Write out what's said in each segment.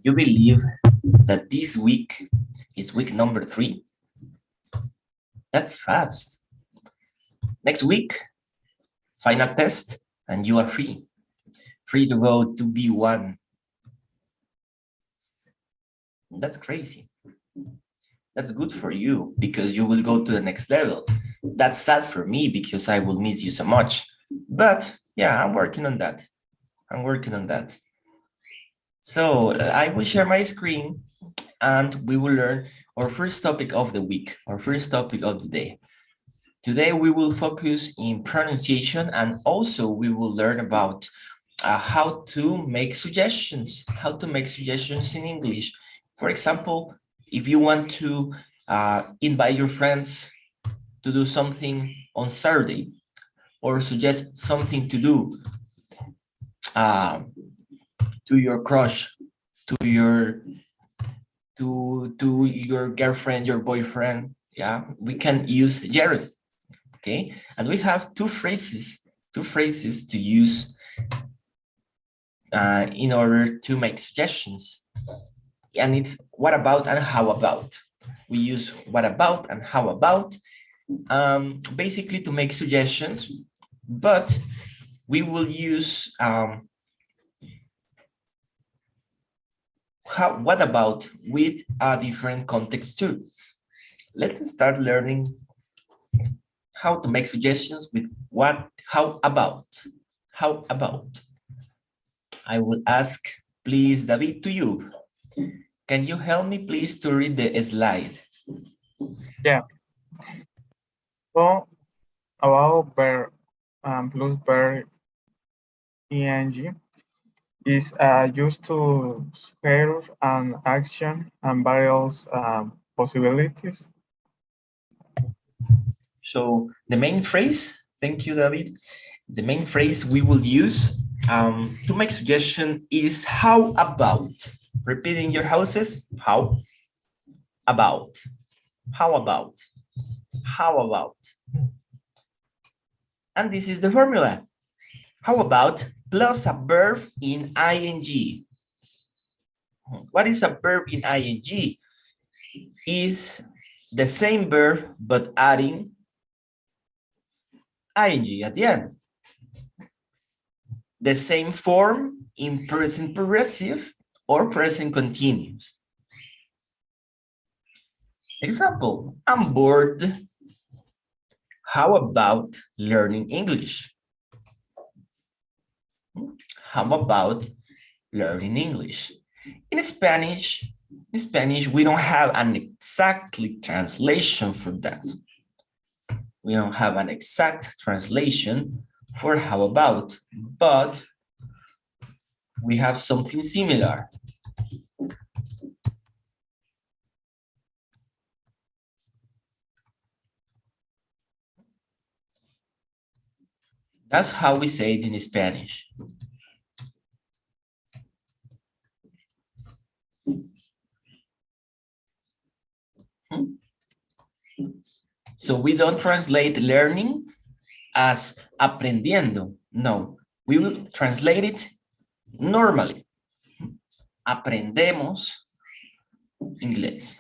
You believe that this week is week number 3? That's fast. Next week, final test, and you are free. Free to go to B1. That's crazy. That's good for you because you will go to the next level. That's sad for me because I will miss you so much. But yeah, I'm working on that. So I will share my screen and we will learn our first topic of the week, our first topic of the day. Today we will focus in pronunciation and also we will learn about how to make suggestions in English. For example, if you want to invite your friends to do something on Saturday or suggest something to do to your crush, to your girlfriend, your boyfriend, yeah, we can use Jared, okay? And we have two phrases to use in order to make suggestions. And it's what about and how about. We use what about and how about basically to make suggestions, but we will use what about with a different context too. Let's start learning how to make suggestions with how about. I will ask, please, David, to you. Can you help me, please, to read the slide? Yeah. So, about verb plus verb ing is used to serve an action and various possibilities. So the main phrase, thank you, David. The main phrase we will use to make suggestion is how about. Repeating your houses, how about. And this is the formula. How about plus a verb in ing. What is a verb in ing? Is the same verb but adding ing at the end. The same form in present progressive or present continuous. Example, I'm bored. How about learning English? How about learning English? In Spanish, we don't have an exactly translation for that. We don't have an exact translation for how about, but we have something similar. That's how we say it in Spanish. So we don't translate learning as aprendiendo. No, we will translate it normally. Aprendemos inglés.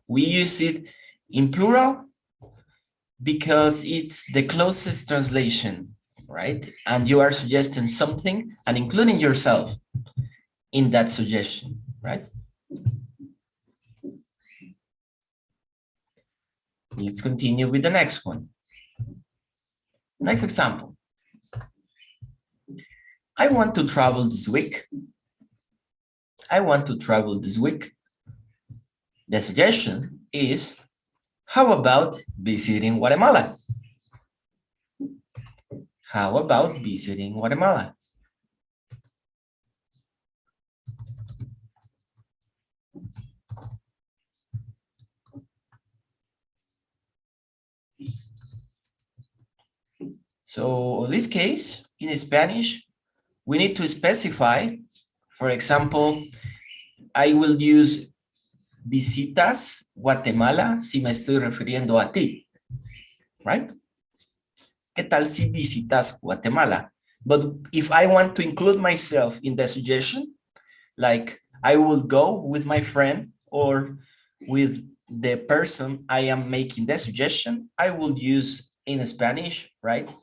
We use it in plural because it's the closest translation, right? And you are suggesting something and including yourself in that suggestion, right? Let's continue with the next one. Next example. I want to travel this week. The suggestion is, how about visiting Guatemala? So in this case, in Spanish, we need to specify, for example, I will use visitas Guatemala si me estoy refiriendo a ti, right? ¿Qué tal si visitas Guatemala? But if I want to include myself in the suggestion, like I will go with my friend or with the person I am making the suggestion, I will use in Spanish, right?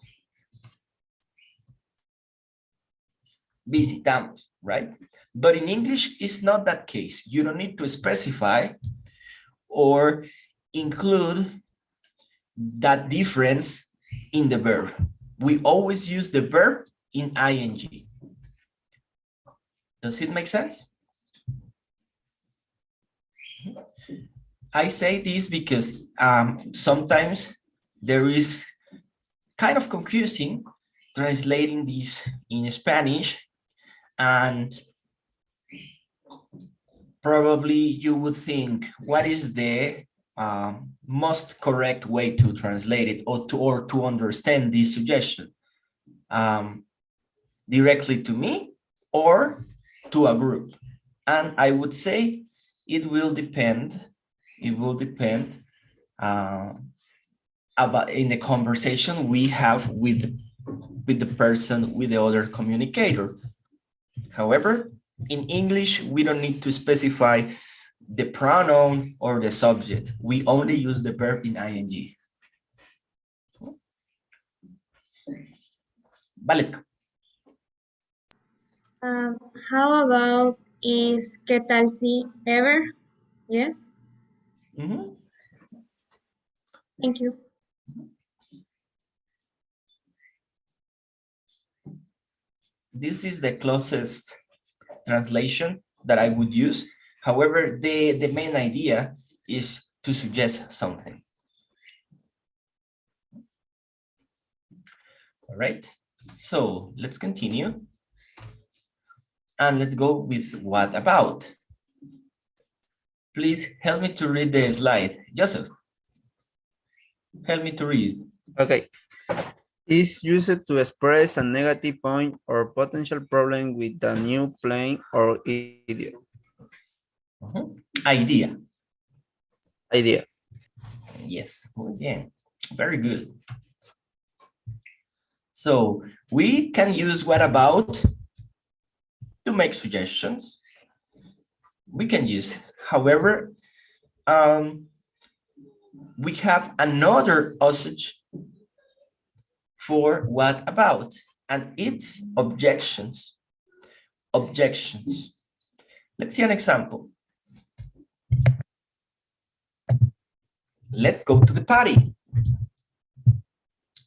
Visitamos, right? But in English, it's not that case. You don't need to specify or include that difference in the verb. We always use the verb in ing. Does it make sense? I say this because sometimes there is kind of confusing translating this in Spanish, and probably you would think, what is the most correct way to translate it or to understand this suggestion? Directly to me or to a group? And I would say it will depend. It will depend about in the conversation we have with the person, with the other communicator. However, in English, we don't need to specify the pronoun or the subject. We only use the verb in ing. Valeska. How about is ¿qué tal si ever? Yes, thank you. This is the closest translation that I would use. However, the main idea is to suggest something. All right, so let's continue. And let's go with what about. Please help me to read the slide. Joseph, help me to read. Okay. Is used to express a negative point or potential problem with a new plan or idea. Idea. Idea. Yes, again, very good. So we can use what about to make suggestions. We can use, however, we have another usage for what about, and it's objections. Objections. Let's see an example. Let's go to the party.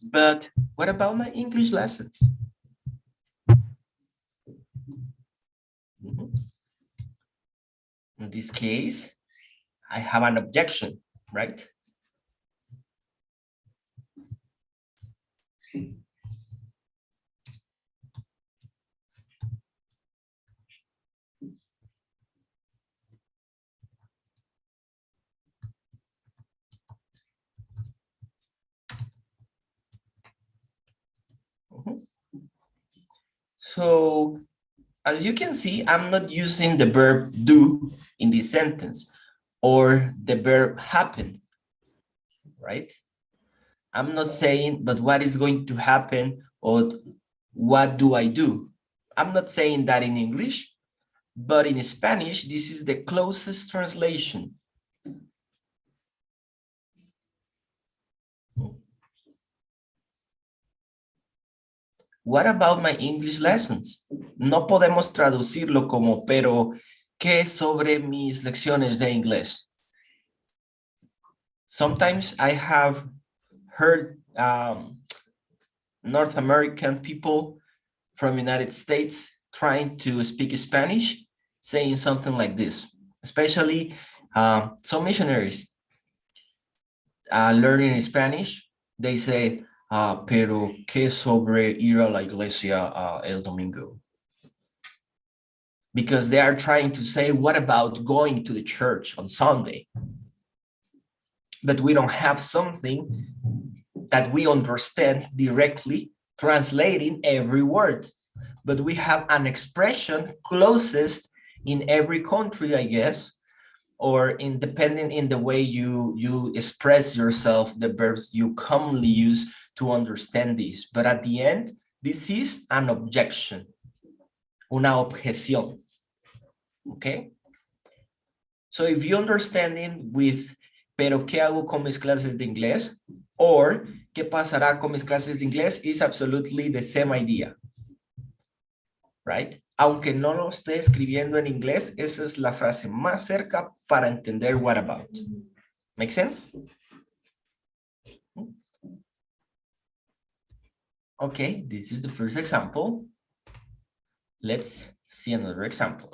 But what about my English lessons? In this case, I have an objection, right? So as you can see, I'm not using the verb do in this sentence or the verb happen, right? I'm not saying, but what is going to happen or what do I do? I'm not saying that in English, but in Spanish, this is the closest translation. What about my English lessons? No podemos traducirlo como, pero, ¿qué sobre mis lecciones de inglés? Sometimes I have heard North American people from United States trying to speak Spanish, saying something like this, especially some missionaries learning Spanish, they say, pero ¿qué sobre ir a la iglesia el domingo? Because they are trying to say, what about going to the church on Sunday? But we don't have something that we understand directly translating every word. But we have an expression closest in every country, I guess, or depending in the way you express yourself, the verbs you commonly use to understand this. But at the end, this is an objection, una objeción. Okay? So if you understanding with pero ¿qué hago con mis clases de inglés? Or ¿qué pasará con mis clases de inglés? Is absolutely the same idea. Right? Aunque no lo esté escribiendo en inglés, esa es la frase más cerca para entender what about. Make sense? Okay, this is the first example. Let's see another example.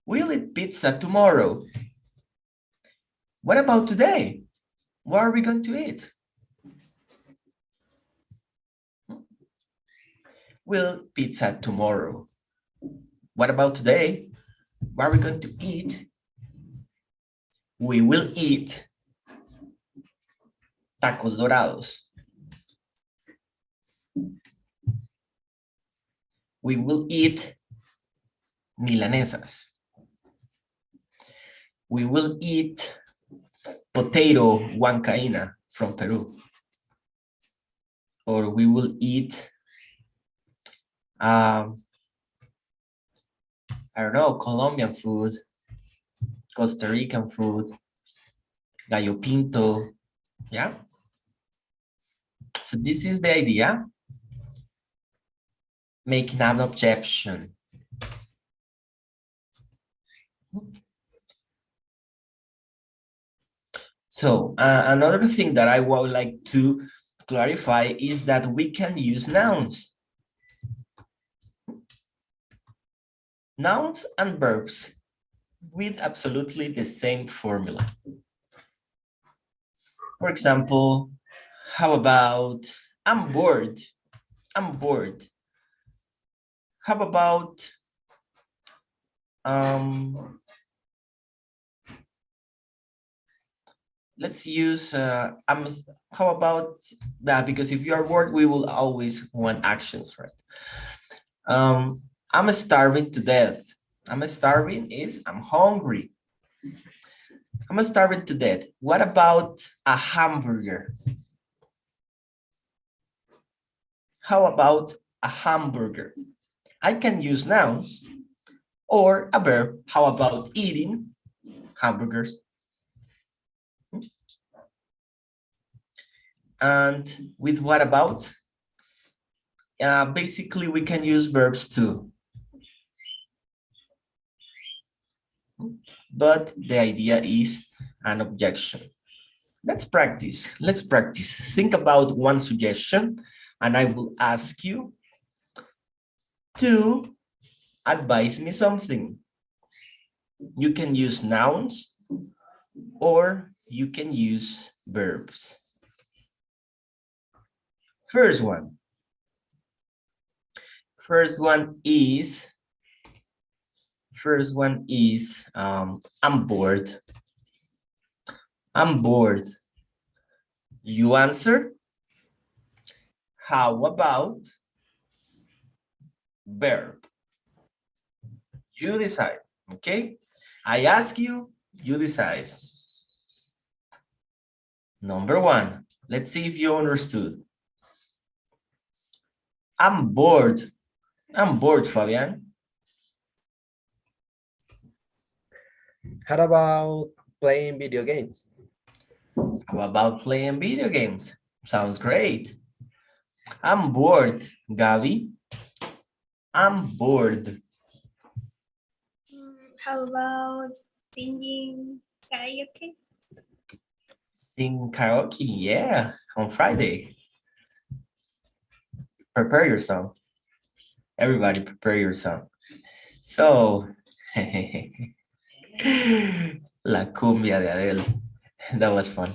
We'll eat pizza tomorrow. What about today? What are we going to eat? We'll eat pizza tomorrow. What about today? What are we going to eat? We will eat tacos dorados. We will eat milanesas. We will eat potato huancaína from Peru. Or we will eat, I don't know, Colombian food, Costa Rican food, gallo pinto, yeah? So this is the idea, making an objection. So another thing that I would like to clarify is that we can use nouns. Nouns and verbs with absolutely the same formula. For example, how about, I'm bored. I'm bored. How about, let's use, how about that? Because if you are bored, we will always want actions, right? I'm starving to death. I'm starving is I'm hungry. I'm starving to death. What about a hamburger? How about a hamburger? I can use nouns or a verb. How about eating hamburgers? And with what about? Basically, we can use verbs too. But the idea is an objection. Let's practice. Let's practice. Think about one suggestion, and I will ask you to advise me something. You can use nouns or you can use verbs. First one. First one is I'm bored. I'm bored. You answer. How about verb? You decide, okay? I ask you, you decide. Number one, let's see if you understood. I'm bored. I'm bored, Fabian. How about playing video games? How about playing video games? Sounds great. I'm bored, Gabi. I'm bored. How about singing karaoke? Sing karaoke, yeah, on Friday. Prepare your song. Everybody prepare your song. So, La cumbia de Adele. That was fun.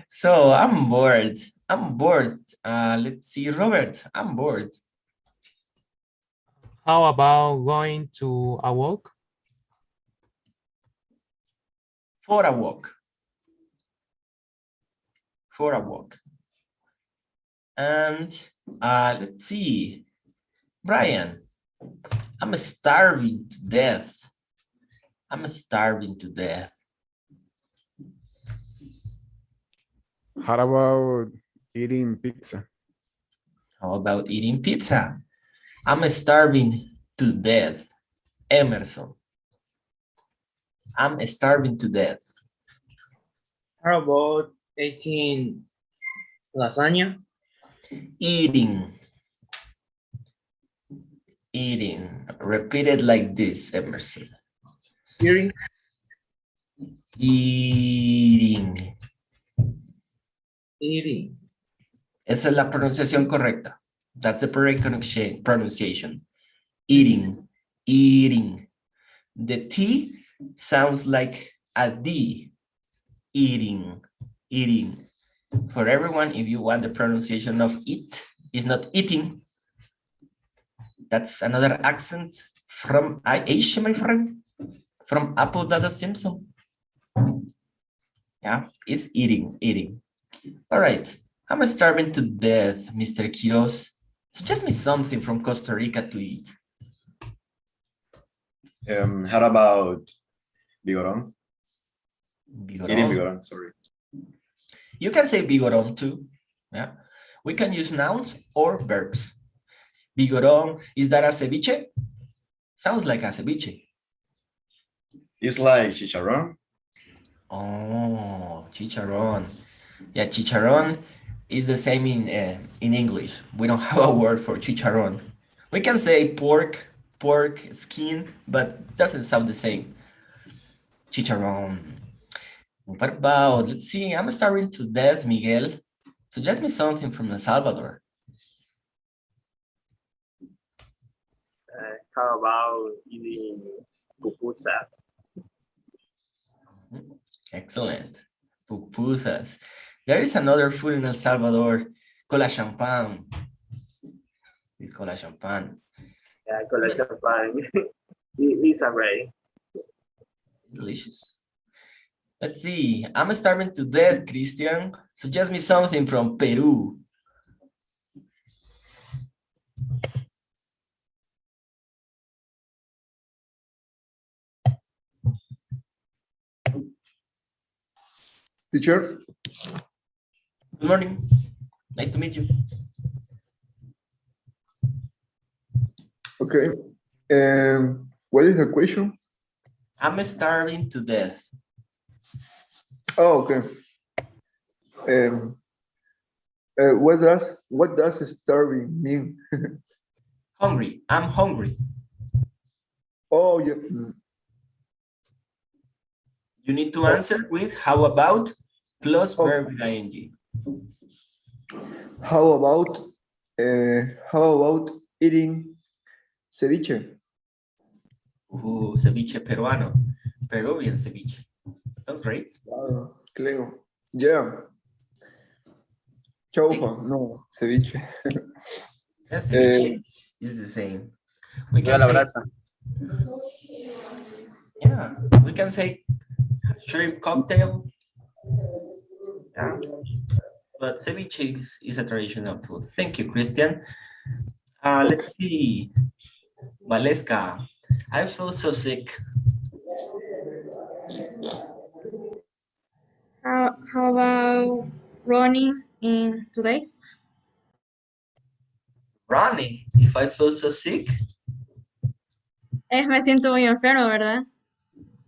So I'm bored. I'm bored. Let's see, Robert, I'm bored. How about going to a walk? For a walk. For a walk. And let's see, Brian, I'm starving to death. I'm starving to death. How about eating pizza? How about eating pizza? I'm starving to death. Emerson. I'm starving to death. How about 18 lasagna? Eating. Eating. Repeat it like this, Emerson. Eating. Eating. Eating. Esa es la pronunciación correcta. That's the correct pronunciation. Eating. Eating. The T sounds like a D. Eating. Eating. For everyone, if you want the pronunciation of it, it's not eating. That's another accent from Asia, my friend. From Apple Data Simpson. Yeah, it's eating, eating. All right, I'm starving to death, Mr. Quiroz. Suggest me something from Costa Rica to eat. How about Vigoron? Vigoron. Eating Vigoron, sorry. You can say Vigoron too. Yeah, we can use nouns or verbs. Vigoron, is that a ceviche? Sounds like a ceviche. It's like chicharrón. Oh, chicharrón. Yeah, chicharrón is the same in English. We don't have a word for chicharrón. We can say pork skin, but doesn't sound the same. Chicharrón. What about, let's see, I'm starving to death, Miguel. Suggest me something from El Salvador. How about eating pupusas? Excellent. Pupusas. There is another food in El Salvador, cola champagne. It's cola champagne. Yeah, con la champagne. It's array. It's delicious. Let's see. I'm starving to death, Christian. Suggest me something from Peru. Teacher, Good morning. Nice to meet you. okay. What is the question? I'm starving to death. Oh, okay. What does starving mean? Hungry. I'm hungry. Oh, yeah. You need to answer with how about plus verb with ing. How about eating ceviche? Ceviche peruano. Peruvian ceviche. Sounds great. Creo. Yeah. Chaufa, no, ceviche. Yeah, ceviche is the same. We Viva can la say, brasa. yeah, we can say shrimp cocktail. Yeah. But ceviche is a traditional food. Thank you, Christian. Let's see. Valeska, I feel so sick. How about running in today? Running, if I feel so sick. Me siento muy enfermo, ¿verdad?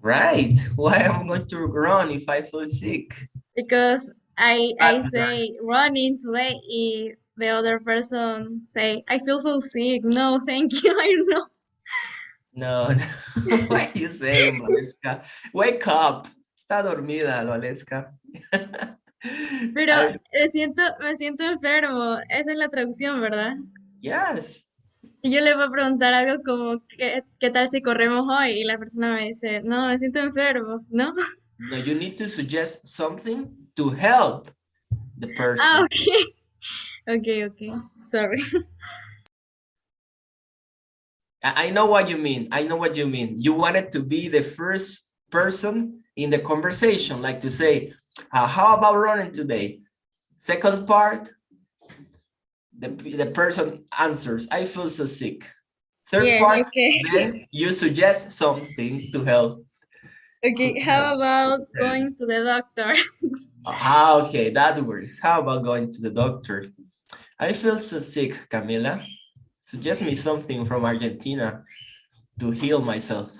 Right. Why am I going to run if I feel sick? Because I say running today if the other person say, I feel so sick. No, thank you. I don't know. No, no. What are you saying, Valeska? Wake up. Está dormida, Valeska. Pero me siento enfermo. Esa es la traducción, ¿verdad? Yes. Y yo le voy a preguntar algo como, ¿qué tal si corremos hoy? Y la persona me dice, no, me siento enfermo, ¿no? No, you need to suggest something to help the person. Okay. Okay. Sorry. I know what you mean. I know what you mean. You wanted to be the first person in the conversation, like to say, how about running today? Second part, the person answers, I feel so sick. Third part, okay. then you suggest something to help. Okay, how about going to the doctor? Okay, that works. How about going to the doctor? I feel so sick, Camila. Suggest me something from Argentina. to heal myself?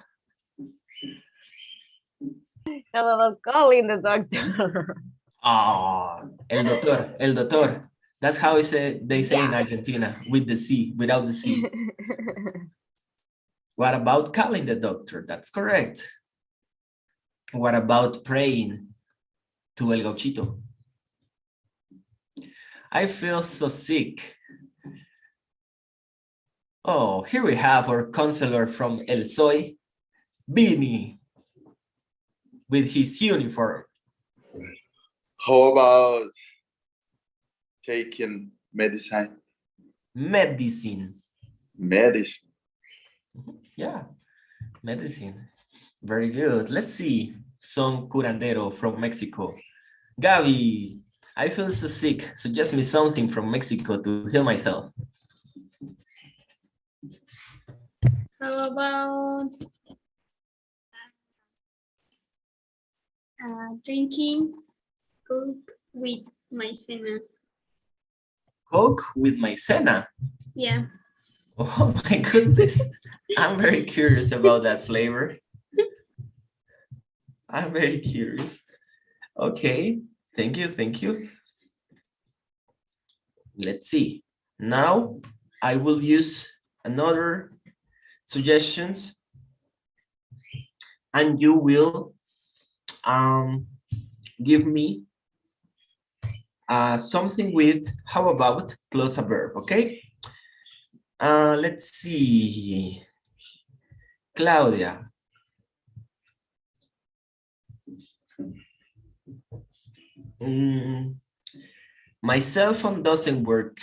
How about calling the doctor? Ah, el doctor. That's how they say in Argentina, with the C, without the C. What about calling the doctor? That's correct. What about praying to El Gauchito? I feel so sick. Oh, here we have our counselor from El Soy, Vini, with his uniform. How about taking medicine? Medicine. Medicine. Yeah, medicine. Very good. Let's see. Some curandero from Mexico. Gabi, I feel so sick. Suggest me something from Mexico to heal myself. How about drinking Coke with maizena? Coke with maizena. Yeah. Oh my goodness. I'm very curious about that flavor. I'm very curious. Okay, thank you, thank you. Let's see. Now I will use another suggestions and you will give me something with how about plus a verb, okay? Let's see. Claudia. My cell phone doesn't work.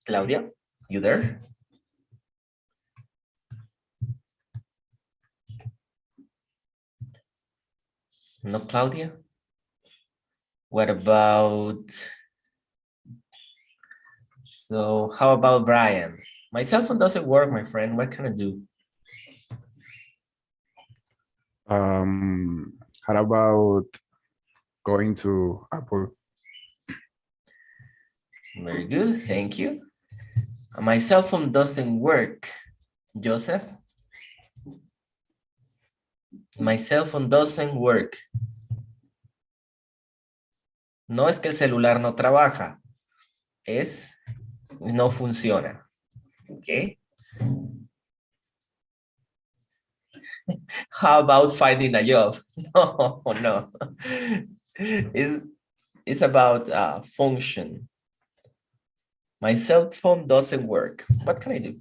Claudia, you there? No, Claudia? What about, so how about Brian? My cell phone doesn't work, my friend. What can I do? How about going to Apple? Very good, thank you. My cell phone doesn't work. Joseph? My cell phone doesn't work. No es que el celular no trabaja, es no funciona. Okay. How about finding a job? No, no. It's about function. My cell phone doesn't work. What can I do?